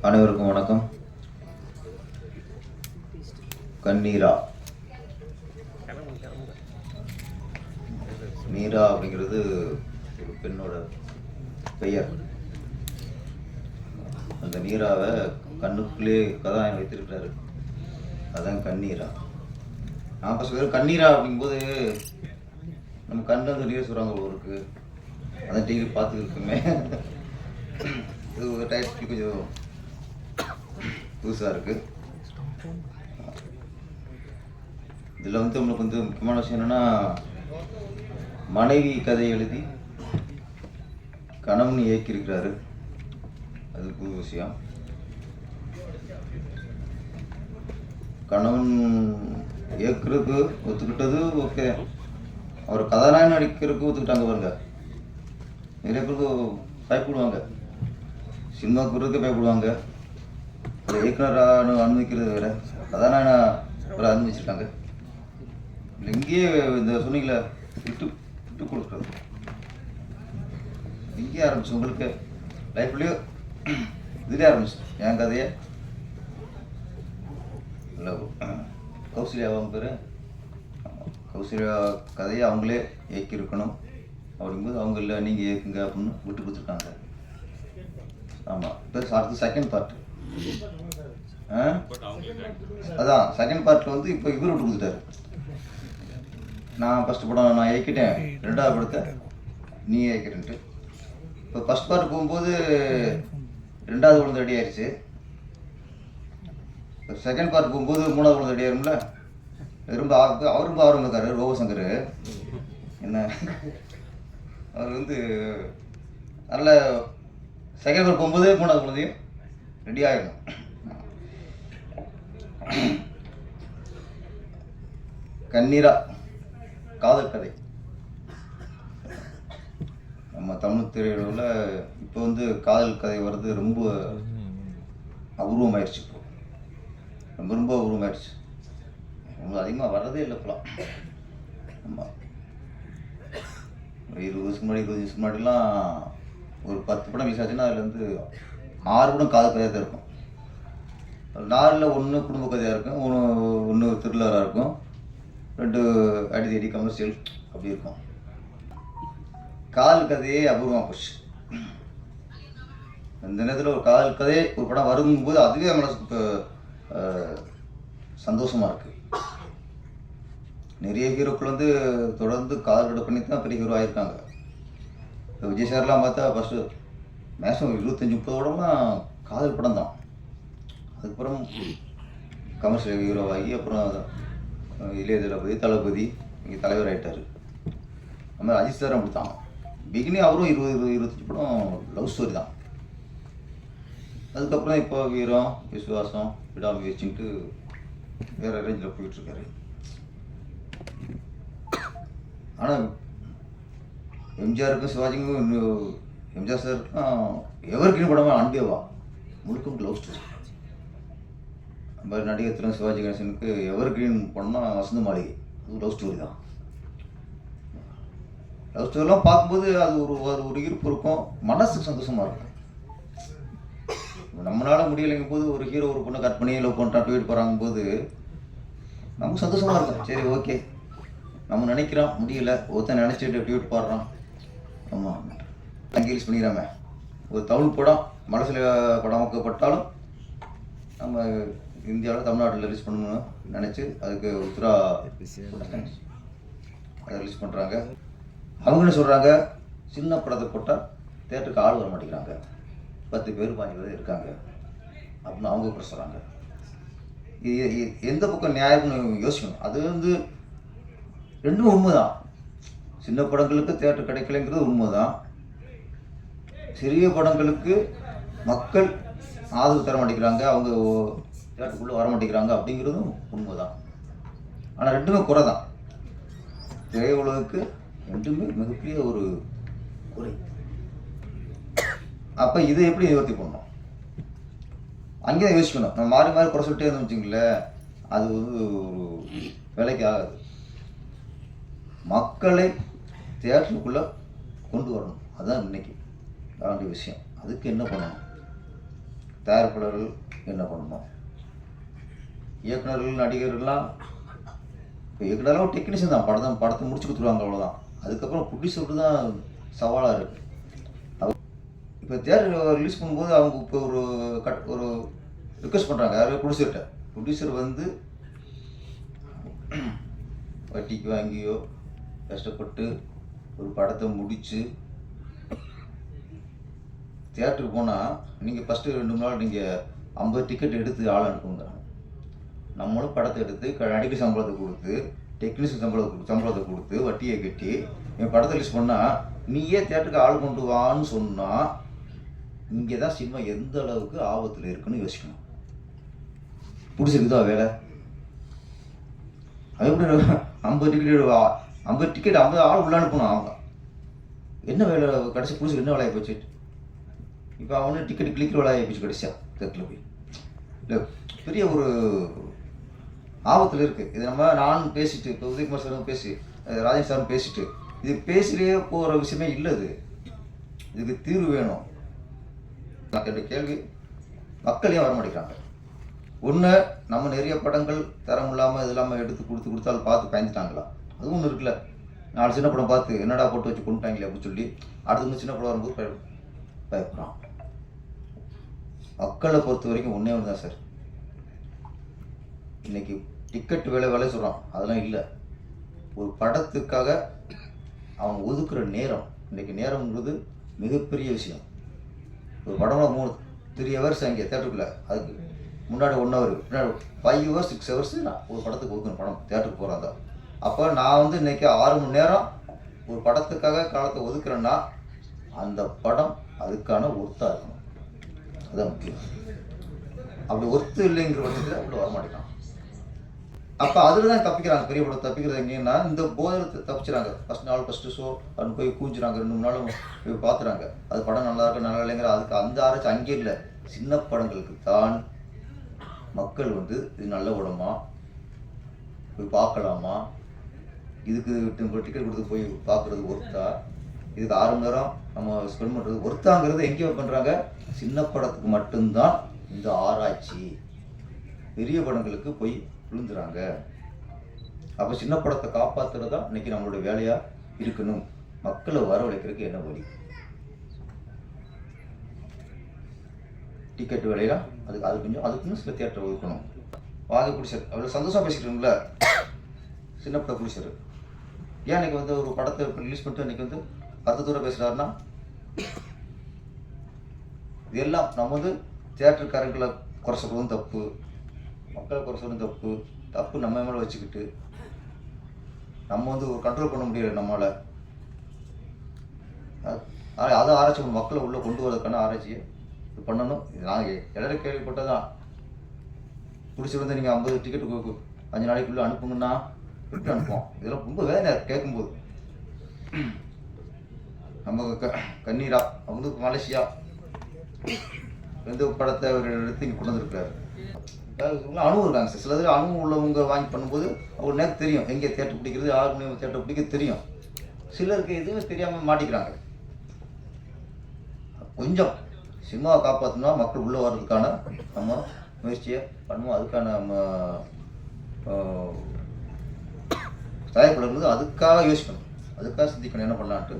அனைவருக்கும் வணக்கம். கண்ணீரா மீரா அப்படிங்கிறது ஒரு பெண்ணோட பெயர். அந்த நீராவை கண்ணுக்குள்ளே கதாயம் வைத்திருக்கிறாரு, அதான் கண்ணீரா. நான் இப்போ சொல்கிற கண்ணீரா அப்படிங்கும்போது நம்ம கண்ணு வந்து நீர் சொல்கிறாங்க இருக்கு, அதான் டிவி பார்த்துருக்குமே. இது ஒரு டைப் கொஞ்சம் புதுசாக இருக்குது. இதில் வந்து நம்மளுக்கு வந்து முக்கியமான விஷயம் என்னென்னா, மனைவி கதை எழுதி கணவன் இயக்கியிருக்கிறாரு, அது புது விஷயம். கணவன் இயக்குறதுக்கு ஒத்துக்கிட்டது ஓகே, அவர் கதாநாயகன் நடிக்கிறதுக்கு ஒத்துக்கிட்டாங்க பாருங்க. நிறைய பேருக்கு பயப்படுவாங்க, சினிமாவுக்கு போகிறதுக்கு பயப்படுவாங்க. இயக்குனராக அனுமதிக்கிறது வேறு, கதாநாயகனை வேறு அனுமதிச்சிருக்காங்க. இல்லை இங்கேயே இந்த சொன்னீங்களே விட்டு விட்டு கொடுக்குறது, இங்கேயே ஆரம்பிச்சு உங்களுக்கு லைஃப்லேயோ இதுலேயே ஆரம்பிச்சு. என் கதையை இல்லை கௌசல்யா அவங்க பேர், கௌசல்யா கதையை அவங்களே இயக்கியிருக்கணும் அப்படிங்கும்போது அவங்க இல்லை நீங்கள் இயக்குங்க அப்படின்னு விட்டு கொடுத்துருக்காங்க. ஆமாம், இப்போ அடுத்து செகண்ட் பார்ட். அதான் செகண்ட் பார்ட்டில் வந்து இப்போ இவர் விட்டு கொடுத்துட்டாரு. நான் ஃபஸ்ட்டு படம் நான் இயக்கிட்டேன், ரெண்டாவது படத்தை நீ இயக்கிறேன்ட்டு. இப்போ ஃபஸ்ட் பார்ட் போகும்போது ரெண்டாவது குழந்தை ரெடி ஆயிடுச்சு. இப்போ செகண்ட் பார்ட் போகும்போது மூணாவது குழந்தை ரெடி ஆயிரும்ல. ரொம்ப அவர் ரொம்ப ஆர்வம் இருக்காரு ரோபசங்கர். என்ன அவர் வந்து நல்ல செகண்ட் பார்ட் போகும்போது மூணாவது குழந்தையும் ரெடி ஆகிடும். கண்ணீரா காதல் கதை. நம்ம தமிழ் திரையுலகில் இப்போ வந்து காதல் கதை வர்றது ரொம்ப அபூர்வமாயிடுச்சு. இப்போ ரொம்ப ரொம்ப அபூர்வமாயிடுச்சு, ரொம்ப அதிகமாக வர்றதே இல்லை இப்போலாம். ஆமாம், ஒரு 20 வருஷத்துக்கு முன்னாடி 20 வருஷத்துக்கு முன்னாடிலாம் ஒரு 10 படம் ரிலீஸ் ஆச்சுன்னா அதில் வந்து 6 படம் காதல் கதையாக தான் இருக்கும். 4ல் 1 குடும்ப கதையாக இருக்கும், ஒன்று த்ரில்லராக இருக்கும், 2 அடிதடி கமர்ஷியல் அப்படி இருக்கும். காதல் கதையே அபூர்வமாக போச்சு. இந்த நேரத்தில் ஒரு காதல் கதையே ஒரு படம் வரும்போது அதுவே மனசுக்கு சந்தோஷமாக இருக்குது. நிறைய ஹீரோக்கள் வந்து தொடர்ந்து காதல் கதை பண்ணி தான் பெரிய ஹீரோ ஆகியிருக்காங்க. இப்போ விஜய் சார்லாம் பார்த்தா ஃபஸ்ட்டு மேக்ஸிமம் 25-30 படம்லாம் காதல் படம் தான். அதுக்கப்புறம் கமர்ஷியல் ஹீரோவாகி அப்புறம் இளைய தளபதி இங்கே தலைவர் ஆகிட்டார். அது மாதிரி அஜித் சாரும் அப்படித்தான். பிகினி அவரும் 20-25 படம் லவ் ஸ்டோரி தான். அதுக்கப்புறம் இப்போ வீரம், விசுவாசம், விடாமுயற்சின்ட்டு வேறு ரேஞ்சில் போயிட்டுருக்காரு. ஆனால் எம்ஜிஆருக்கும் சிவாஜிக்கும் எம்ஜிஆர் சாருக்கும் எவருக்கின் படமாக அன்பேவா முழுக்க லவ் ஸ்டோரி. நம்ம நடிகர் திரு சிவாஜி கணேசனுக்கு எவர் கிரீன் படம்னா வசந்த மாளிகை, அது லவ் ஸ்டோரி தான். லவ் ஸ்டோரிலாம் பார்க்கும்போது அது ஒரு ஈர்ப்பு இருக்கும், மனசுக்கு சந்தோஷமாக இருக்கும். நம்மளால முடியலைங்கும் போது ஒரு ஹீரோ ஒரு பொண்ணை கட் பண்ணி லவ் பண்ணுறான் ட்வீட் போகிறாங்க போது நமக்கு சந்தோஷமாக இருக்கும். சரி ஓகே, நம்ம நினைக்கிறோம் முடியல, ஒருத்தன் நினச்சிட்டு ட்வீட் போடுறான். ஆமாம், ரிலீஸ் பண்ணிக்கிறாம ஒரு தமிழ் படம் மனசில் படமாக்கப்பட்டாலும் நம்ம இந்தியாவில் தமிழ்நாட்டில் ரிலீஸ் பண்ணணும்னு நினச்சி அதுக்கு உத்ரா அதை ரிலீஸ் பண்ணுறாங்க. அவங்க என்ன சொல்கிறாங்க, சின்ன படத்தை போட்டால் தேட்டருக்கு ஆள் வர மாட்டேங்கிறாங்க, 10 பேர் 5 பேர் இருக்காங்க அப்படின்னு அவங்க கூட சொல்கிறாங்க. எந்த பக்கம் நியாயம்னு யோசிக்கணும். அது வந்து ரெண்டும் உண்மை தான். சின்ன படங்களுக்கு தேட்டர் கிடைக்கலைங்கிறது உண்மை தான். சிறிய படங்களுக்கு மக்கள் ஆதரவு தர மாட்டேங்கிறாங்க, அவங்க தேட்டருக்குள்ளே வர மாட்டேங்கிறாங்க அப்படிங்கிறதும் உண்மை தான். ஆனால் ரெண்டுமே குறை தான். திரையுலகுக்கு ரெண்டுமே மிகப்பெரிய ஒரு குறை. அப்போ இதை எப்படி நிவர்த்தி பண்ணணும், அங்கே தான் யோசிக்கணும். நம்ம மாறி மாறி குறை சொல்லிட்டே இருந்தோம் வச்சுங்களேன், அது வந்து ஒரு வேலைக்கு ஆகாது. மக்களை தியேட்டருக்குள்ளே கொண்டு வரணும், அதுதான் இன்னைக்கு வேண்டிய விஷயம். அதுக்கு என்ன பண்ணணும், தயாரிப்பாளர்கள் என்ன பண்ணணும், இயக்குநர்கள் நடிகர்கள்லாம் இப்போ இயக்குனரெலாம் ஒரு டெக்னீஷியன் தான், படத்தை முடிச்சு கொடுத்துருவாங்க அவ்வளோதான். அதுக்கப்புறம் ப்ரொடியூசருக்கு தான் சவாலாக இருக்குது. இப்போ தியேட்டர் ரிலீஸ் பண்ணும்போது அவங்க இப்போ ஒரு ரிக்வெஸ்ட் பண்ணுறாங்க யாரும் ப்ரொடியூசர் வந்து வட்டிக்கு வாங்கியோ கஷ்டப்பட்டு ஒரு படத்தை முடித்து தியேட்டருக்கு போனால் நீங்கள் ஃபஸ்ட்டு 2 நாள் நீங்கள் 50 டிக்கெட் எடுத்து ஆள் அனுப்புங்கிறாங்க. நம்மளும் படத்தை எடுத்து நடிகர் சம்பளத்தை கொடுத்து டெக்னீஷியன் சம்பளத்தை கொடுத்து வட்டியை கட்டி என் படத்தை ரிலீஸ் பண்ணால் நீயே தியேட்டருக்கு ஆள் கொண்டு வான்னு சொன்னால் இங்கே தான் சினிமா எந்த அளவுக்கு ஆபத்தில் இருக்குன்னு யோசிக்கணும். பிடிச்சிருக்குதா வேலை? அது எப்படி 50 டிக்கெட் 50 ஆள் உள்ள அனுப்பணும். அவங்க என்ன வேலை கடைசி பிடிச்சி என்ன வேலையை போச்சு? இப்போ அவனு டிக்கெட் கிளிக்கிற வேலையை போச்சு கடைசியாக தேட்டரில் போய். இல்லை பெரிய ஒரு ஆபத்தில் இருக்குது. இது நான் பேசிட்டு இப்போ உதயகுமார் சாரும் பேசி ராஜேஷ் சாரும் பேசிட்டு இது பேசிலேயே போகிற விஷயமே இல்லை. இதுக்கு தீர்வு வேணும். என்னுடைய கேள்வி, மக்கள் ஏன் வர மாட்டேங்கிறாங்க? ஒன்று, நம்ம நிறைய படங்கள் தரம் இல்லாமல் இது இல்லாமல் எடுத்து கொடுத்தாலும் பார்த்து பயந்துட்டாங்களா? அதுவும் ஒன்று இருக்குல்ல. 4 சின்ன படம் பார்த்து என்னடா போட்டு வச்சு கொண்டுட்டாங்களே அப்படின்னு சொல்லி அடுத்து சின்ன படம் வரும்போது பயப்படுறான். மக்களை பொறுத்த வரைக்கும் ஒன்றே ஒன்று தான் சார். இன்றைக்கி டிக்கெட் விலை சொல்கிறான், அதெல்லாம் இல்லை. ஒரு படத்துக்காக அவன் ஒதுக்குற நேரம், இன்றைக்கி நேரம்ங்கிறது மிகப்பெரிய விஷயம். ஒரு படம் 3 ஹவர்ஸ் அங்கே தேட்டருக்குள்ளே, அதுக்கு முன்னாடி 1 ஹவர், பின்னாடி 5 ஹவர்ஸ் 6 ஹவர்ஸ் நான் ஒரு படத்துக்கு ஒதுக்கணும். படம் தேட்டருக்கு போகிறாங்க. அப்போ நான் வந்து இன்றைக்கி 6 மணி நேரம் ஒரு படத்துக்காக காலத்தை ஒதுக்குறேன்னா அந்த படம் அதுக்கான ஒர்த்தாக இருக்கணும். அதுதான் முக்கியம். அப்படி ஒர்த்து இல்லைங்கிற பட்சத்தில் அப்படி வரமாட்டேங்கான். அப்போ அதில் தான் தப்பிக்கிறாங்க. பெரிய படம் தப்பிக்கிறது எங்கேன்னா இந்த போதில் தப்பிச்சுறாங்க. ஃபஸ்ட்டு ஷோ அப்படின்னு போய் கூஞ்சுறாங்க. 2 3 நாளும் போய் பார்த்துறாங்க. அது படம் நல்லா இருக்கு நல்லா இல்லைங்கிற அதுக்கு அந்த ஆராய்ச்சி அங்கே இல்லை. சின்ன படங்களுக்கு தான் மக்கள் வந்து இது நல்ல படமா போய் பார்க்கலாமா, இதுக்கு டிக்கெட் கொடுத்து போய் பார்க்குறது ஒர்த்தா, இதுக்கு 6 மணி நேரம் நம்ம ஸ்பெண்ட் பண்ணுறது ஒர்த்தாங்கிறது எங்கே பண்ணுறாங்க? சின்ன படத்துக்கு மட்டும்தான் இந்த ஆராய்ச்சி. பெரிய படங்களுக்கு போய் விழுந்துறாங்க. அப்போ சின்ன படத்தை காப்பாற்றுறது தான் இன்றைக்கி நம்மளுடைய வேலையாக இருக்கணும். மக்களை வரவழைக்கிறதுக்கு என்ன வழி? டிக்கெட் விலையா அதுக்குன்னு சில தியேட்டர் ஒதுக்கணும். வாகை பிடிச்சார் அவ்வளோ சந்தோஷமாக பேசிக்கிறோம்ல. சின்ன படம் பிடிச்சார். ஏன் இன்றைக்கி வந்து ஒரு படத்தை ரிலீஸ் பண்ணிட்டு இன்றைக்கி வந்து அர்த்தத்தோடு பேசுகிறாருன்னா இதெல்லாம் நம்ம வந்து தியேட்டருக்காரங்களை குறை சொல்கிறதும் தப்பு, மக்களை குறை சொல்கிறதும் தப்பு நம்ம மேலே வச்சுக்கிட்டு நம்ம வந்து ஒரு கண்ட்ரோல் பண்ண முடியல நம்மளால். அதை ஆராய்ச்சி பண்ணணும். மக்களை உள்ளே கொண்டு வரதுக்கான ஆராய்ச்சியை இது பண்ணணும். இது நாங்கள் எல்லாரும் கேள்விப்பட்டதான். பிடிச்சிருந்து நீங்கள் 50 டிக்கெட்டு 5 நாளைக்குள்ளே அனுப்புங்கன்னா எப்படி அனுப்புவோம்? இதெல்லாம் ரொம்ப வேதனையாக கேட்கும்போது. நம்ம கண்ணீரா வந்து மலேசியா படத்தை ஒரு எடுத்து இங்கே கொண்டு வந்துருக்கிறாரு. அனுபவம் இருக்காங்க சார். சில இதில் அனுபவம் உள்ளவங்க வாங்கி பண்ணும்போது அவங்க நேரம் தெரியும் எங்கே தேட்டர் பிடிக்கிறது, 6 மணி தேட்டர் பிடிக்க தெரியும். சிலருக்கு எதுவுமே தெரியாமல் மாட்டிக்கிறாங்க. கொஞ்சம் சினிமாவை காப்பாற்றணும்னா மக்கள் உள்ளே வர்றதுக்கான நம்ம முயற்சியை பண்ணுவோம். அதுக்கான நம்ம தயாரிப்பாளர்கள் அதுக்காக யோசிக்கணும், அதுக்காக சிந்திக்கணும் என்ன பண்ணலான்ட்டு.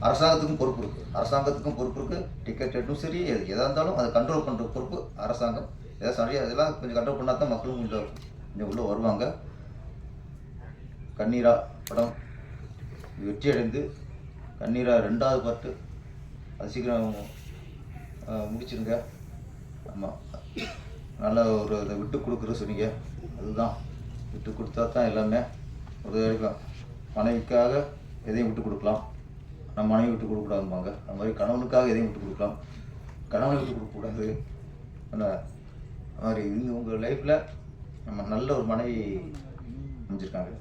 அரசாங்கத்துக்கும் பொறுப்பு இருக்குது. டிக்கெட் ரேட்டும் சரி எதாக இருந்தாலும் அதை கண்ட்ரோல் பண்ணுற பொறுப்பு அரசாங்கம். ஏதாவது சரியாக இதெல்லாம் கொஞ்சம் கண்ட்ரோல் பண்ணால் தான் மக்களும் கொஞ்சம் உள்ளே வருவாங்க. கண்ணீரா படம் வெற்றி அடைந்து கண்ணீரா 2வது பார்ட்டு அது சீக்கிரம் முடிச்சிருங்க. ஆமாம், நல்ல ஒரு இதை விட்டு கொடுக்குறது சொன்னீங்க. அதுதான் விட்டு கொடுத்தா தான் எல்லாமே ஒரு மனைவிக்காக எதையும் விட்டு கொடுக்கலாம். நம்ம மனைவி விட்டு கொடுக்கக்கூடாதும்பாங்க. அந்த மாதிரி கணவனுக்காக எதையும் விட்டு கொடுக்கலாம், கணவனை விட்டு கொடுக்கக்கூடாது. அந்த மாதிரி உங்கள் லைஃப்பில் நம்ம நல்ல ஒரு மனைவி அமைஞ்சிருக்காங்க.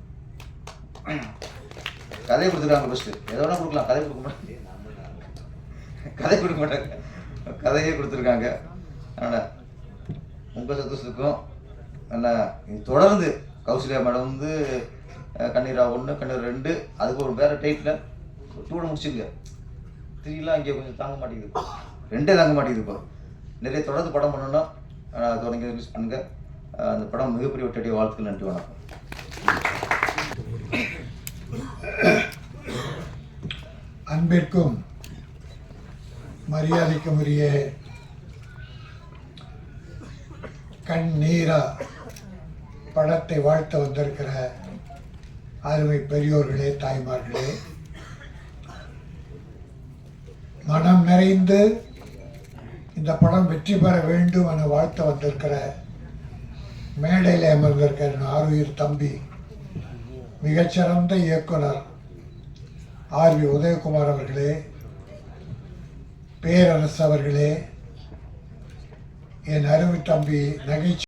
கதையை கொடுத்துருக்காங்க. ஃபஸ்ட்டு எதை வேணால் கொடுக்கலாம், கதை கொடுக்க மாட்டாங்க. கதையே கொடுத்துருக்காங்க. அதனால் உங்கள் சந்தோஷத்துக்கும் என்ன தொடர்ந்து கௌசல்யா மேடம் வந்து கண்ணீரா 1 கண்ணீரா 2 அதுக்கு ஒரு வேறு டைட்டில் 2 முடிச்சுங்க. 3 இங்கே கொஞ்சம் தாங்க மாட்டேங்குது, 2 தாங்க மாட்டேங்குது. இப்போ நிறைய தொடர்ந்து படம் பண்ணணும்னா தொடங்கி யூஸ் பண்ணுங்க. அந்த படம் மிகப்பெரிய வெற்றியடைய வாழ்த்துக்கள். நன்றி, வணக்கம். அன்பிற்கும் மரியாதைக்கும் உரிய கண்ணீரா படத்தை வாழ்த்த வந்திருக்கிற அருமை பெரியோர்களே, தாய்மார்களே, மனம் நிறைந்து இந்த படம் வெற்றி பெற வேண்டும் என வாழ்த்த வந்திருக்கிற மேடையில் அமர்ந்திருக்கிற ஆருயிர் தம்பி, மிகச்சிறந்த இயக்குனர் ஆர்.வி. உதயகுமார் அவர்களே, பேரரசு அவர்களே, என் அருமை தம்பி நகைச்சுவை